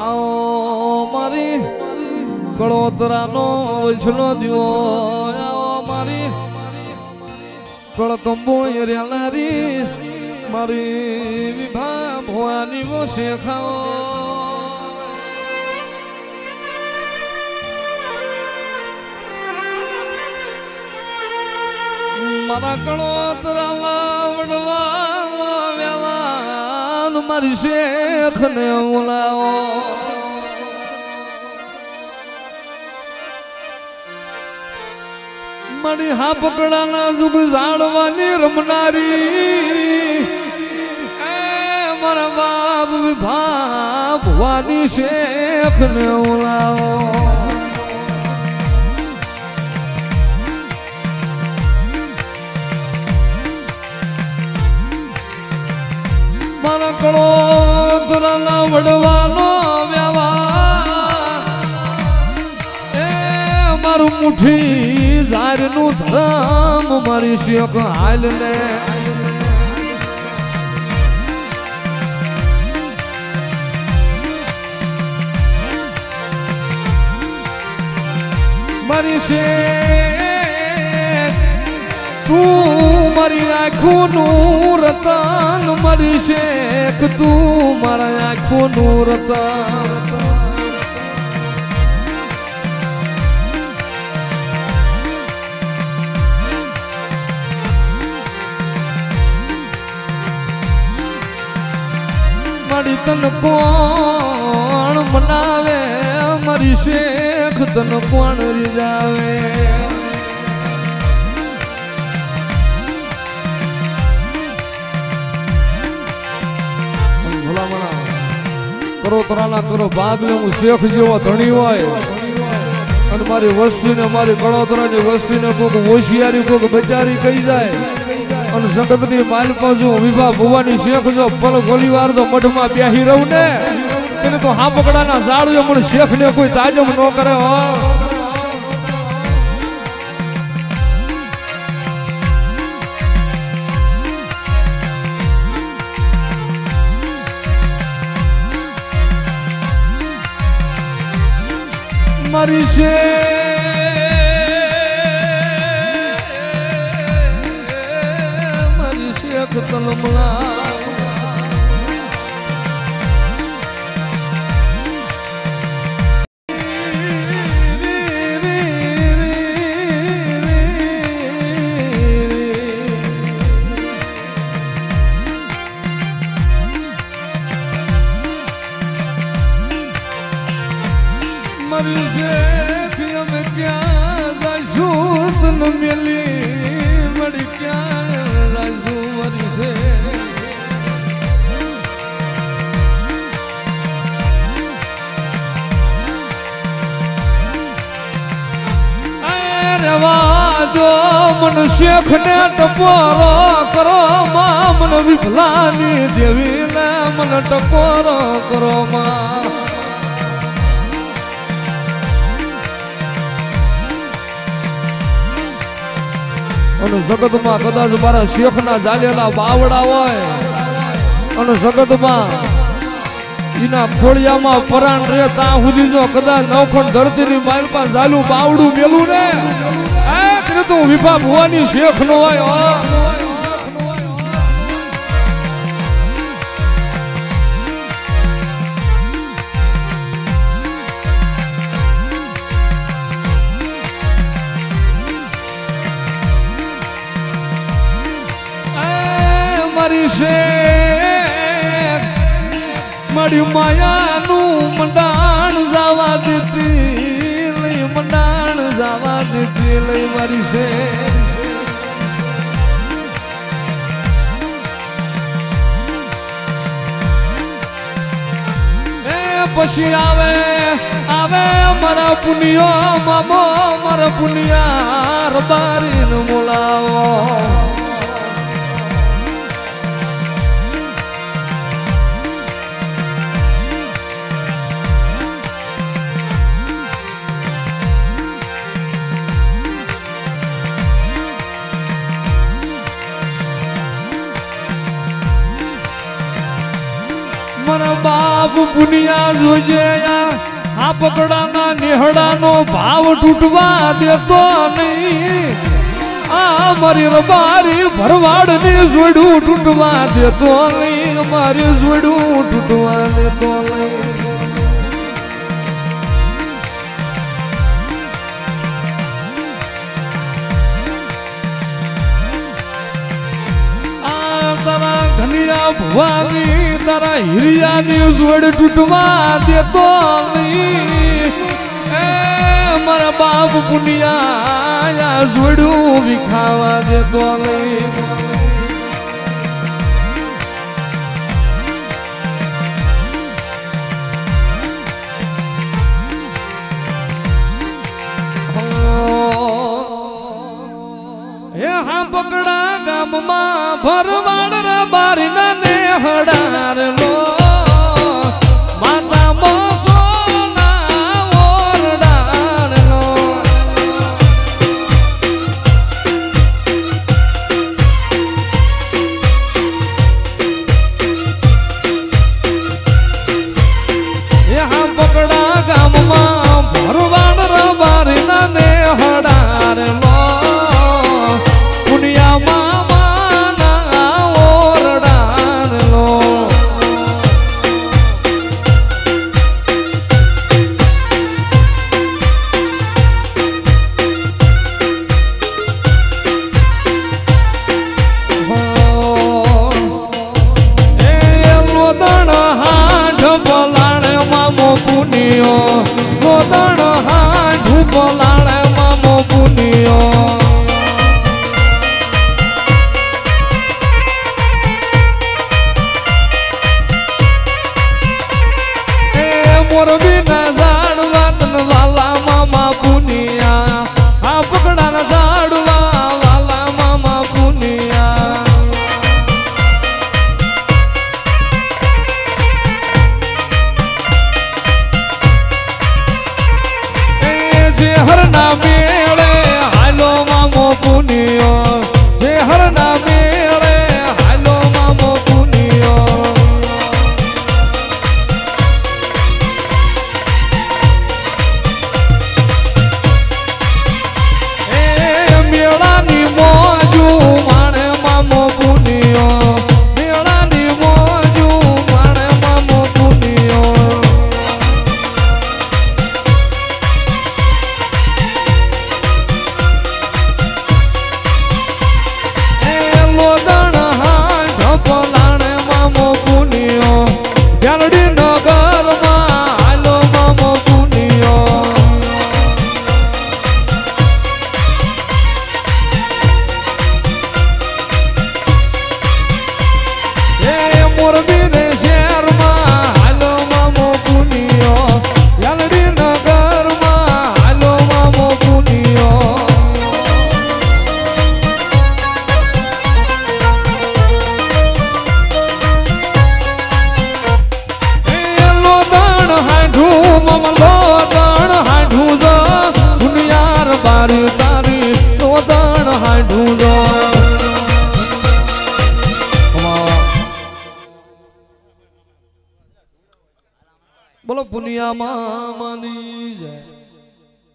आओ मारी कड़ोतरानो वैष्णो दियो आओ मारी कड़कंबो येरियालारी मारी विभा भवानी वो शेखाओ मारा कड़ोतरा वडवा व्यावान मारी शेख ने बुलाओ मारी हा पकड़ाना जुग जाड़वानी रमनारी मारा बाप विभा भवानी शेख ने बुलाओ मारा कड़ोतरा वडवानो व्यवहार मारू मुठी जार नु धर्म मारी शेख हाल ने मारी शेख तू मारी आँखों नूर रतन मारी शेख तू मारा आँखों नूर रतन मारी तन कोण मनावे मारी शेख तन कोण रिजावे करो करो भाग ले हूँ शेख जेવો ધણી હોય અને મારી વસ્તીને મારી કળોતરાની વસ્તીને કોક હોશિયારી કોક બચારી કહી જાય અને સંગતની માલપા જો વિભા ભવાની શેખ જો પલ ગોલીવાર તો મઢમાં બેહી રહું ને એને તો હા પકડાના ઝાડું પણ શેખને કોઈ તાજમ ન કરે હો मारी शेख तलमला मारी शेख में क्या राजू तन मिली बड़ी क्या राजू मारी शेख रवाजो मन शेख ने टपोरो करो मां मन विफलानी देवी ने मन टपोरो करो मां અને જગતમાં કદાચ મારા શેખના જાલેલા બાવડા હોય અને જગતમાં એના ખોળિયામાં પરાણ રે ત્યાં સુધી જો કદાચ નવખંડ ધરતીની માલપા જાલું બાવડું મેલું ને એટલે તો વિભા ભવાની શેખ નો હોય मारी शेख मारी माया नू मंडाण जावा देती लई मंडाण जावा देती लई मारी शेख पछी आवे आवे मारा पुनियो मामो मारा पुनिया रबारी न बोलावो मन बा બાપ પુનિયા જોજે આ પકડાના નેહડાનો ભાવ તૂટવા દેતો નહીં. આ મારી રબારી ભરવાડની જોડું તૂટવા દેતો નહીં. મારી જોડું તૂટવા દેતો નહીં. તારા ઘનિયા ભવાની તારા હિરિયાની જોડ તૂટવા દેતો નહીં. એ મારા બાપ પુનિયા જોડું વિખાવા દેતો નહીં. હા પકડા ગામમાં ભરવાડ રબારીના નેહડાર લો માતા મોસોના ઓરડાર લો. હા પકડા ગામમાં ભરવાડ રબારીના નેહડાર લો ગોદણ હાંઢું બોલાણે મામો પુનિયો. એ મોરબીના ઝાડવા તન વાલા મામા પુનિયા. આ પકડાના ઝાડવા વાલા મામા પુનિયા. હરના મેળે હાલો મામો પુનિયો. જે હરના મેળે હાલો મામો પુનિયો. એ મેળાની મોજુ માણે મામો પુનિયો. મેળાની મોજુ માણે મામો પુનિયો. પોલાણે મામો પુનિયો. વ્યાલડી નગરમાં હાલો મામો પુનિયો. એ મોરબી ને શહેરમાં હાલો મામો પુનિયો. વ્યાલડી નગરમાં હાલો મામો પુનિયો. લોદણ હાંઢું જો દુનિયાર બારી તારી લોદણ હાંઢું જો. બોલો પુનિયા મામાની જય.